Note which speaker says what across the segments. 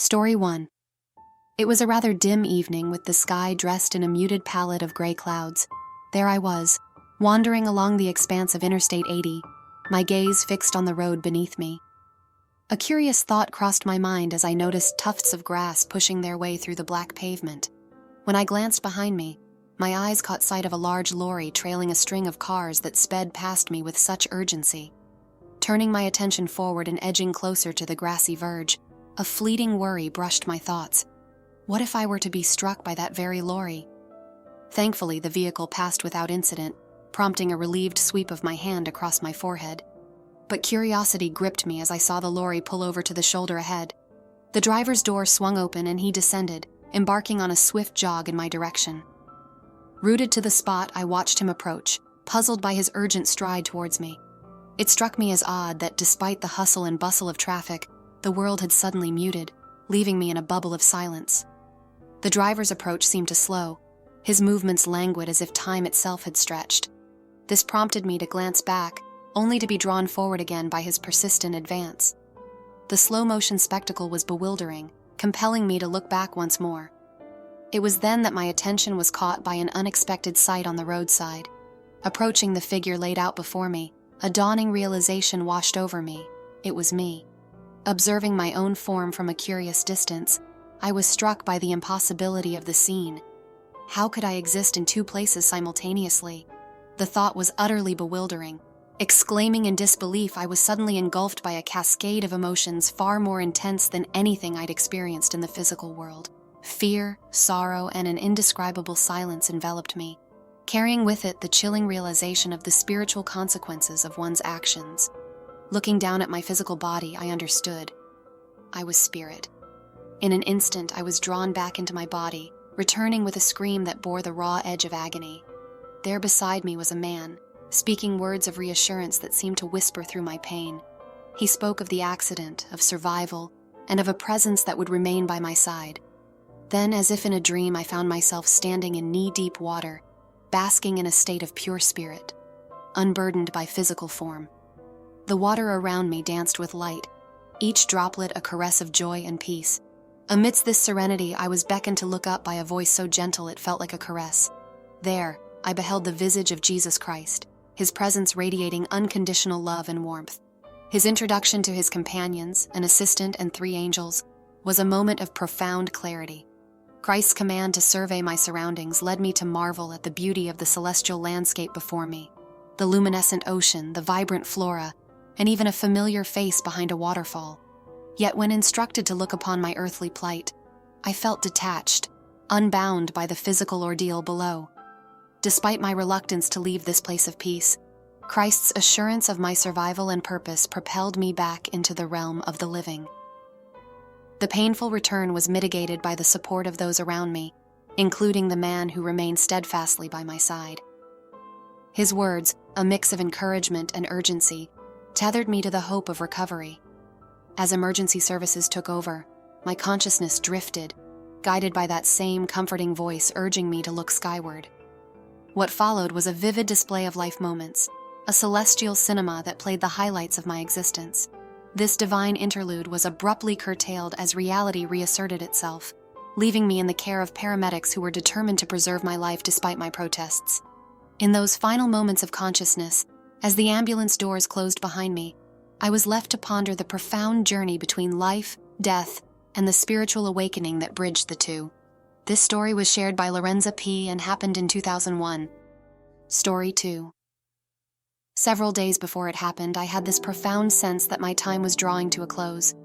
Speaker 1: Story 1. It was a rather dim evening with the sky dressed in a muted palette of gray clouds. There I was, wandering along the expanse of Interstate 80, my gaze fixed on the road beneath me. A curious thought crossed my mind as I noticed tufts of grass pushing their way through the black pavement. When I glanced behind me, my eyes caught sight of a large lorry trailing a string of cars that sped past me with such urgency. Turning my attention forward and edging closer to the grassy verge, a fleeting worry brushed my thoughts. What if I were to be struck by that very lorry? Thankfully, the vehicle passed without incident, prompting a relieved sweep of my hand across my forehead. But curiosity gripped me as I saw the lorry pull over to the shoulder ahead. The driver's door swung open and he descended, embarking on a swift jog in my direction. Rooted to the spot, I watched him approach, puzzled by his urgent stride towards me. It struck me as odd that despite the hustle and bustle of traffic, the world had suddenly muted, leaving me in a bubble of silence. The driver's approach seemed to slow, his movements languid as if time itself had stretched. This prompted me to glance back, only to be drawn forward again by his persistent advance. The slow-motion spectacle was bewildering, compelling me to look back once more. It was then that my attention was caught by an unexpected sight on the roadside. Approaching the figure laid out before me, a dawning realization washed over me. It was me. Observing my own form from a curious distance, I was struck by the impossibility of the scene. How could I exist in two places simultaneously? The thought was utterly bewildering. Exclaiming in disbelief, I was suddenly engulfed by a cascade of emotions far more intense than anything I'd experienced in the physical world. Fear, sorrow, and an indescribable silence enveloped me, carrying with it the chilling realization of the spiritual consequences of one's actions. Looking down at my physical body, I understood. I was spirit. In an instant, I was drawn back into my body, returning with a scream that bore the raw edge of agony. There beside me was a man, speaking words of reassurance that seemed to whisper through my pain. He spoke of the accident, of survival, and of a presence that would remain by my side. Then, as if in a dream, I found myself standing in knee-deep water, basking in a state of pure spirit, unburdened by physical form. The water around me danced with light, each droplet a caress of joy and peace. Amidst this serenity, I was beckoned to look up by a voice so gentle it felt like a caress. There, I beheld the visage of Jesus Christ, his presence radiating unconditional love and warmth. His introduction to his companions, an assistant and 3 angels, was a moment of profound clarity. Christ's command to survey my surroundings led me to marvel at the beauty of the celestial landscape before me, the luminescent ocean, the vibrant flora, and even a familiar face behind a waterfall. Yet when instructed to look upon my earthly plight, I felt detached, unbound by the physical ordeal below. Despite my reluctance to leave this place of peace, Christ's assurance of my survival and purpose propelled me back into the realm of the living. The painful return was mitigated by the support of those around me, including the man who remained steadfastly by my side. His words, a mix of encouragement and urgency, tethered me to the hope of recovery. As emergency services took over, my consciousness drifted, guided by that same comforting voice urging me to look skyward. What followed was a vivid display of life moments, a celestial cinema that played the highlights of my existence. This divine interlude was abruptly curtailed as reality reasserted itself, leaving me in the care of paramedics who were determined to preserve my life despite my protests. In those final moments of consciousness, as the ambulance doors closed behind me, I was left to ponder the profound journey between life, death, and the spiritual awakening that bridged the two. This story was shared by Lorenza P. and happened in 2001. Story 2. Several days before it happened, I had this profound sense that my time was drawing to a close.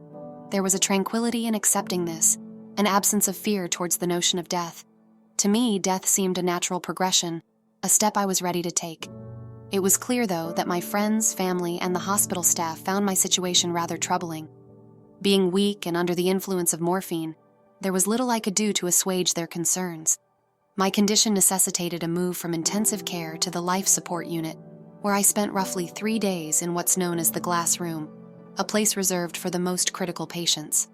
Speaker 1: There was a tranquility in accepting this, an absence of fear towards the notion of death. To me, death seemed a natural progression, a step I was ready to take. It was clear, though, that my friends, family, and the hospital staff found my situation rather troubling. Being weak and under the influence of morphine, there was little I could do to assuage their concerns. My condition necessitated a move from intensive care to the life support unit, where I spent roughly 3 days in what's known as the glass room, a place reserved for the most critical patients.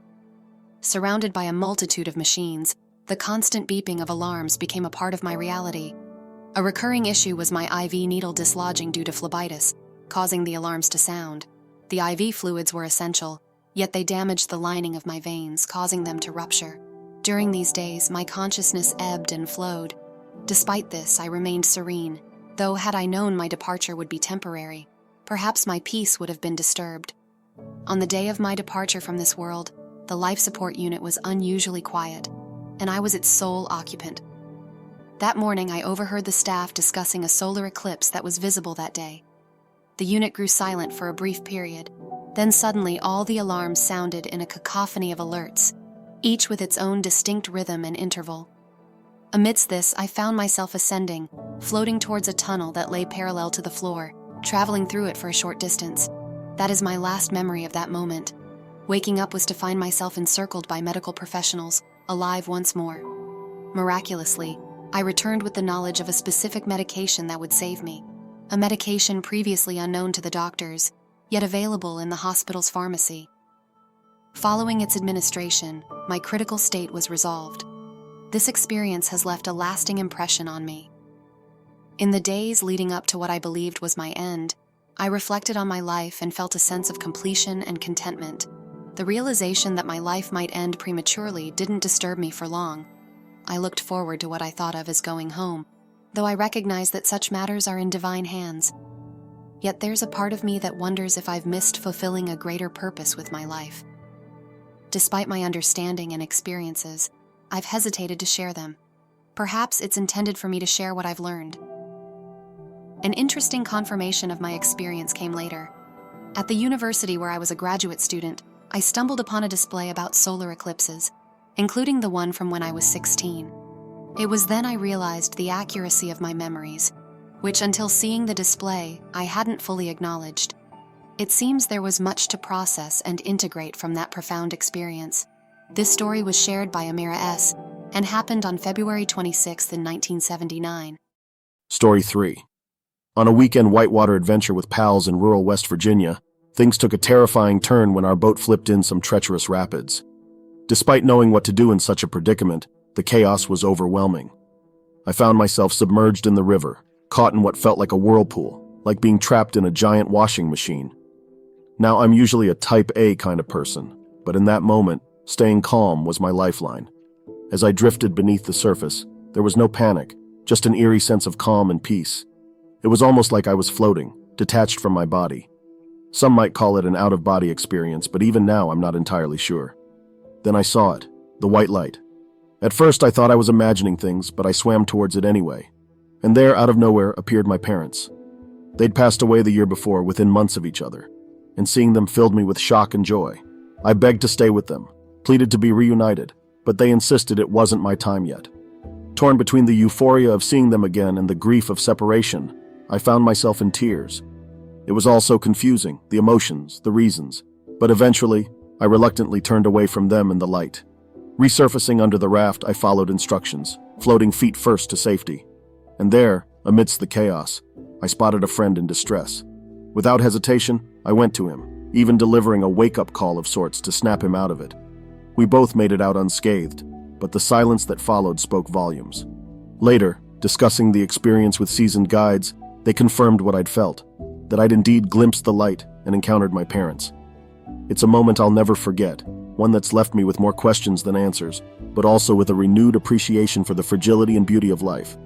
Speaker 1: Surrounded by a multitude of machines, the constant beeping of alarms became a part of my reality. A recurring issue was my IV needle dislodging due to phlebitis, causing the alarms to sound. The IV fluids were essential, yet they damaged the lining of my veins, causing them to rupture. During these days, my consciousness ebbed and flowed. Despite this, I remained serene, though had I known my departure would be temporary, perhaps my peace would have been disturbed. On the day of my departure from this world, the life support unit was unusually quiet, and I was its sole occupant. That morning, I overheard the staff discussing a solar eclipse that was visible that day. The unit grew silent for a brief period. Then suddenly all the alarms sounded in a cacophony of alerts, each with its own distinct rhythm and interval. Amidst this, I found myself ascending, floating towards a tunnel that lay parallel to the floor, traveling through it for a short distance. That is my last memory of that moment. Waking up was to find myself encircled by medical professionals, alive once more. Miraculously, I returned with the knowledge of a specific medication that would save me, a medication previously unknown to the doctors, yet available in the hospital's pharmacy. Following its administration, my critical state was resolved. This experience has left a lasting impression on me. In the days leading up to what I believed was my end, I reflected on my life and felt a sense of completion and contentment. The realization that my life might end prematurely didn't disturb me for long. I looked forward to what I thought of as going home, though I recognize that such matters are in divine hands. Yet there's a part of me that wonders if I've missed fulfilling a greater purpose with my life. Despite my understanding and experiences, I've hesitated to share them. Perhaps it's intended for me to share what I've learned. An interesting confirmation of my experience came later. At the university where I was a graduate student, I stumbled upon a display about solar eclipses, including the one from when I was 16. It was then I realized the accuracy of my memories, which until seeing the display, I hadn't fully acknowledged. It seems there was much to process and integrate from that profound experience. This story was shared by Amira S. and happened on February 26 in 1979.
Speaker 2: Story 3. On a weekend whitewater adventure with pals in rural West Virginia, things took a terrifying turn when our boat flipped in some treacherous rapids. Despite knowing what to do in such a predicament, the chaos was overwhelming. I found myself submerged in the river, caught in what felt like a whirlpool, like being trapped in a giant washing machine. Now, I'm usually a type A kind of person, but in that moment, staying calm was my lifeline. As I drifted beneath the surface, there was no panic, just an eerie sense of calm and peace. It was almost like I was floating, detached from my body. Some might call it an out-of-body experience, but even now I'm not entirely sure. Then I saw it, the white light. At first I thought I was imagining things, but I swam towards it anyway. And there, out of nowhere, appeared my parents. They'd passed away the year before, within months of each other, and seeing them filled me with shock and joy. I begged to stay with them, pleaded to be reunited, but they insisted it wasn't my time yet. Torn between the euphoria of seeing them again and the grief of separation, I found myself in tears. It was all so confusing, the emotions, the reasons, but eventually, I reluctantly turned away from them and the light. Resurfacing under the raft, I followed instructions, floating feet first to safety. And there, amidst the chaos, I spotted a friend in distress. Without hesitation, I went to him, even delivering a wake-up call of sorts to snap him out of it. We both made it out unscathed, but the silence that followed spoke volumes. Later, discussing the experience with seasoned guides, they confirmed what I'd felt, that I'd indeed glimpsed the light and encountered my parents. It's a moment I'll never forget, one that's left me with more questions than answers, but also with a renewed appreciation for the fragility and beauty of life.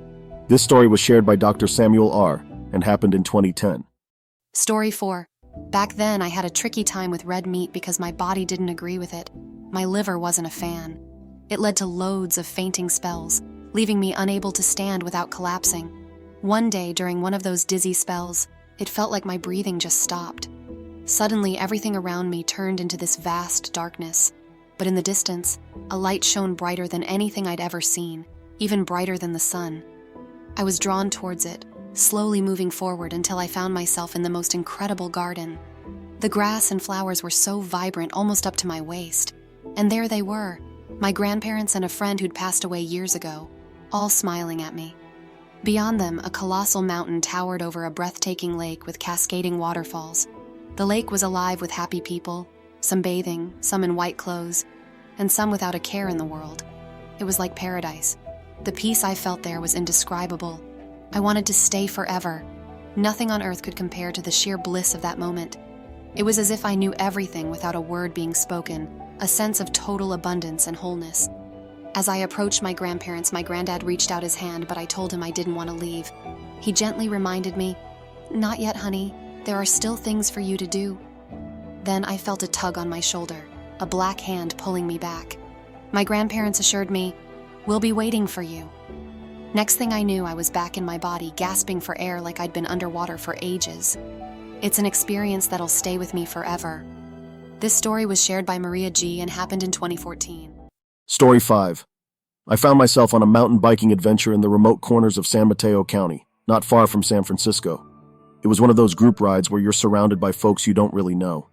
Speaker 2: This story was shared by Dr. Samuel R. and happened in 2010.
Speaker 1: Story 4. Back then, I had a tricky time with red meat because my body didn't agree with it. My liver wasn't a fan. It led to loads of fainting spells, leaving me unable to stand without collapsing. One day, during one of those dizzy spells, it felt like my breathing just stopped. Suddenly, everything around me turned into this vast darkness. But in the distance, a light shone brighter than anything I'd ever seen, even brighter than the sun. I was drawn towards it, slowly moving forward until I found myself in the most incredible garden. The grass and flowers were so vibrant, almost up to my waist. And there they were, my grandparents and a friend who'd passed away years ago, all smiling at me. Beyond them, a colossal mountain towered over a breathtaking lake with cascading waterfalls. The lake was alive with happy people, some bathing, some in white clothes, and some without a care in the world. It was like paradise. The peace I felt there was indescribable. I wanted to stay forever. Nothing on earth could compare to the sheer bliss of that moment. It was as if I knew everything without a word being spoken, a sense of total abundance and wholeness. As I approached my grandparents, my granddad reached out his hand, but I told him I didn't want to leave. He gently reminded me, "Not yet, honey. There are still things for you to do." Then I felt a tug on my shoulder, a black hand pulling me back. My grandparents assured me, "We'll be waiting for you." Next thing I knew, I was back in my body, gasping for air like I'd been underwater for ages. It's an experience that'll stay with me forever. This story was shared by Maria G. and happened in 2014.
Speaker 2: Story 5. I found myself on a mountain biking adventure in the remote corners of San Mateo County, not far from San Francisco. It was one of those group rides where you're surrounded by folks you don't really know.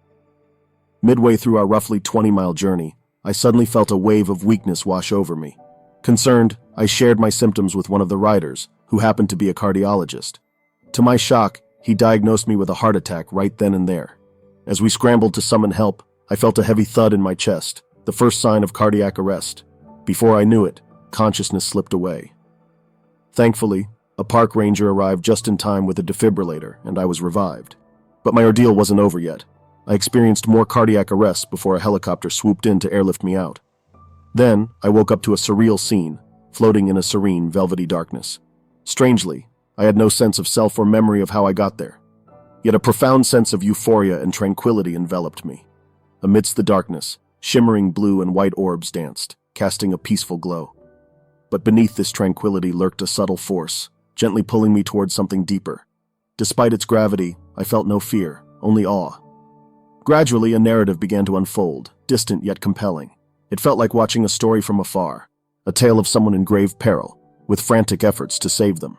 Speaker 2: Midway through our roughly 20-mile journey, I suddenly felt a wave of weakness wash over me. Concerned, I shared my symptoms with one of the riders, who happened to be a cardiologist. To my shock, he diagnosed me with a heart attack right then and there. As we scrambled to summon help, I felt a heavy thud in my chest, the first sign of cardiac arrest. Before I knew it, consciousness slipped away. Thankfully, a park ranger arrived just in time with a defibrillator, and I was revived. But my ordeal wasn't over yet. I experienced more cardiac arrests before a helicopter swooped in to airlift me out. Then, I woke up to a surreal scene, floating in a serene, velvety darkness. Strangely, I had no sense of self or memory of how I got there. Yet a profound sense of euphoria and tranquility enveloped me. Amidst the darkness, shimmering blue and white orbs danced, casting a peaceful glow. But beneath this tranquility lurked a subtle force, gently pulling me towards something deeper. Despite its gravity, I felt no fear, only awe. Gradually, a narrative began to unfold, distant yet compelling. It felt like watching a story from afar, a tale of someone in grave peril, with frantic efforts to save them.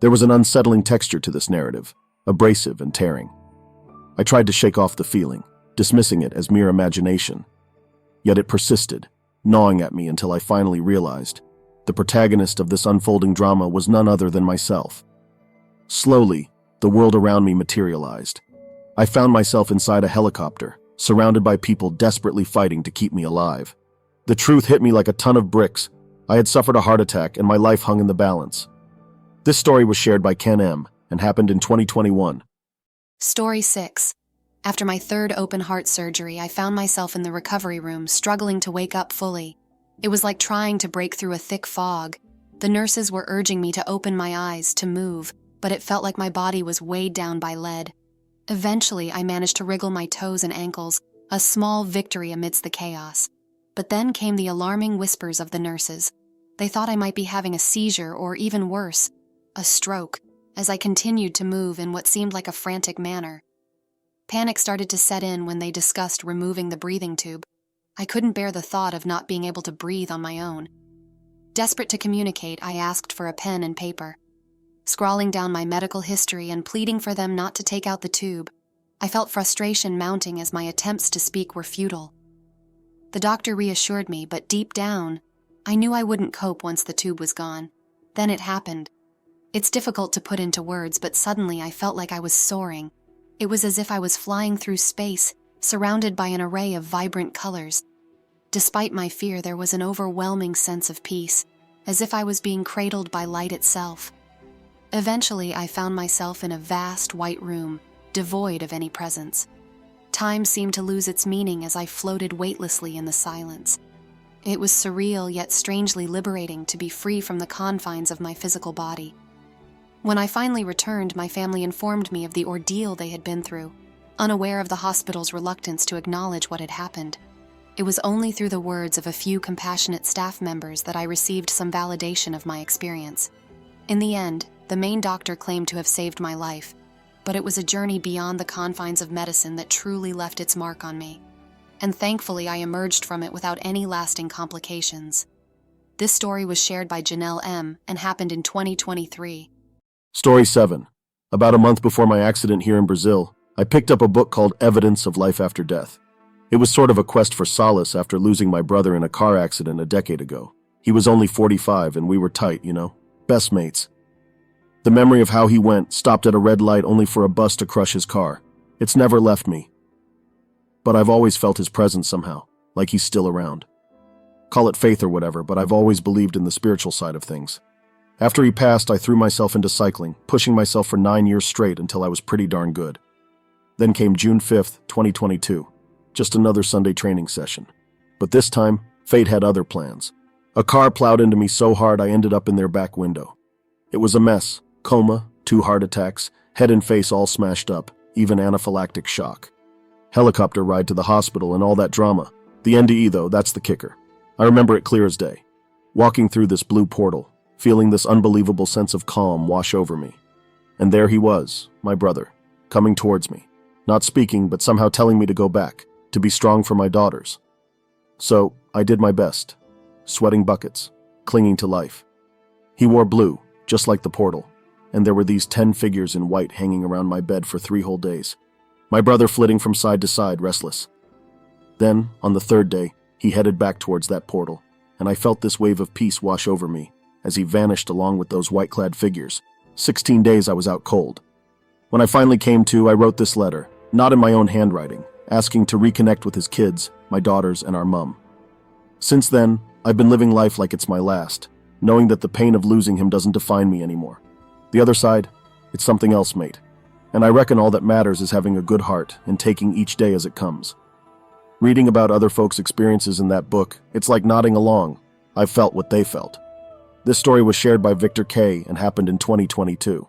Speaker 2: There was an unsettling texture to this narrative, abrasive and tearing. I tried to shake off the feeling, dismissing it as mere imagination. Yet it persisted, gnawing at me until I finally realized the protagonist of this unfolding drama was none other than myself. Slowly, the world around me materialized. I found myself inside a helicopter, surrounded by people desperately fighting to keep me alive. The truth hit me like a ton of bricks. I had suffered a heart attack and my life hung in the balance. This story was shared by Ken M. and happened in 2021.
Speaker 1: Story 6. After my third open heart surgery, I found myself in the recovery room, struggling to wake up fully. It was like trying to break through a thick fog. The nurses were urging me to open my eyes, to move, but it felt like my body was weighed down by lead. Eventually, I managed to wriggle my toes and ankles, a small victory amidst the chaos. But then came the alarming whispers of the nurses. They thought I might be having a seizure or, even worse, a stroke, as I continued to move in what seemed like a frantic manner. Panic started to set in when they discussed removing the breathing tube. I couldn't bear the thought of not being able to breathe on my own. Desperate to communicate, I asked for a pen and paper. Scrawling down my medical history and pleading for them not to take out the tube, I felt frustration mounting as my attempts to speak were futile. The doctor reassured me, but deep down, I knew I wouldn't cope once the tube was gone. Then it happened. It's difficult to put into words, but suddenly I felt like I was soaring. It was as if I was flying through space, surrounded by an array of vibrant colors. Despite my fear, there was an overwhelming sense of peace, as if I was being cradled by light itself. Eventually, I found myself in a vast white room, devoid of any presence. Time seemed to lose its meaning as I floated weightlessly in the silence. It was surreal yet strangely liberating to be free from the confines of my physical body. When I finally returned, my family informed me of the ordeal they had been through, unaware of the hospital's reluctance to acknowledge what had happened. It was only through the words of a few compassionate staff members that I received some validation of my experience. In the end, the main doctor claimed to have saved my life, but it was a journey beyond the confines of medicine that truly left its mark on me. And thankfully, I emerged from it without any lasting complications. This story was shared by Janelle M. and happened in 2023.
Speaker 2: Story 7. About a month before my accident here in Brazil, I picked up a book called Evidence of Life After Death. It was sort of a quest for solace after losing my brother in a car accident a decade ago. He was only 45 and we were tight, best mates. The memory of how he went, stopped at a red light only for a bus to crush his car. It's never left me. But I've always felt his presence somehow, like he's still around. Call it faith or whatever, but I've always believed in the spiritual side of things. After he passed, I threw myself into cycling, pushing myself for 9 years straight until I was pretty darn good. Then came June 5th, 2022. Just another Sunday training session. But this time, fate had other plans. A car plowed into me so hard I ended up in their back window. It was a mess. Coma, 2 heart attacks, head and face all smashed up, even anaphylactic shock. Helicopter ride to the hospital and all that drama. The NDE though, that's the kicker. I remember it clear as day. Walking through this blue portal, feeling this unbelievable sense of calm wash over me. And there he was, my brother, coming towards me. Not speaking, but somehow telling me to go back, to be strong for my daughters. So, I did my best. Sweating buckets, clinging to life. He wore blue, just like the portal, and there were these 10 figures in white hanging around my bed for 3 whole days. My brother flitting from side to side, restless. Then, on the 3rd day, he headed back towards that portal, and I felt this wave of peace wash over me as he vanished along with those white-clad figures. 16 days I was out cold. When I finally came to, I wrote this letter, not in my own handwriting, asking to reconnect with his kids, my daughters, and our mum. Since then, I've been living life like it's my last, knowing that the pain of losing him doesn't define me anymore. The other side, it's something else, mate. And I reckon all that matters is having a good heart and taking each day as it comes. Reading about other folks' experiences in that book, it's like nodding along. I felt what they felt. This story was shared by Victor K. and happened in 2022.